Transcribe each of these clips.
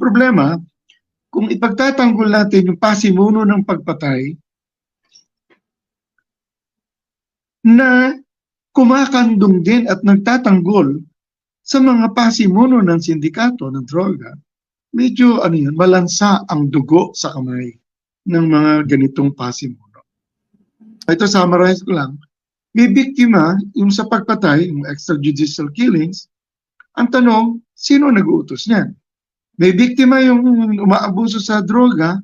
problema, kung ipagtatanggol natin yung pasimuno ng pagpatay na kumakandong din at nagtatanggol sa mga pasimuno ng sindikato ng droga, medyo malansa ang dugo sa kamay ng mga ganitong pasimuno. Ito, summarize ko lang. May biktima, yung sa pagpatay, yung extrajudicial killings, ang tanong, sino nag-uutos niyan? May biktima yung umaabuso sa droga,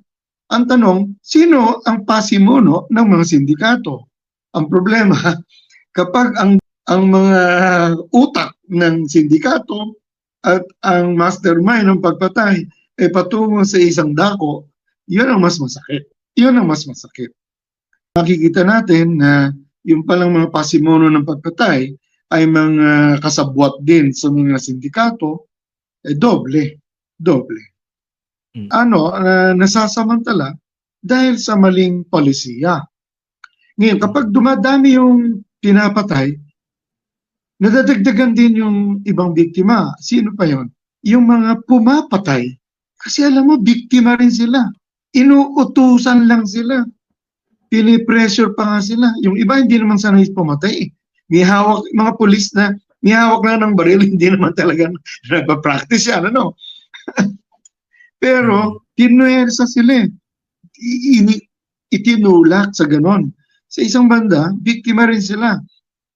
ang tanong, sino ang pasimuno ng mga sindikato? Ang problema, kapag ang mga utak ng sindikato at ang mastermind ng pagpatay ay patungo sa isang dako, yun ang mas masakit. Yun ang mas masakit. Makikita natin na yung palang mga pasimuno ng pagpatay ay mga kasabwat din sa mga sindikato, doble. Nasasamantala dahil sa maling polisiya. Ngayon, kapag dumadami yung pinapatay, nadadagdagan din yung ibang biktima. Sino pa yon? Yung mga pumapatay. Kasi alam mo, biktima rin sila. Inuutusan lang sila. Pinipressure pa nga sila. Yung iba hindi naman sanay pumatay. May hawak, mga pulis na may hawak na ng baril, hindi naman talaga nagpa-practice yan, ano? Pero, tinuwersa sila. Itinulak sa ganon. Sa isang banda, biktima rin sila.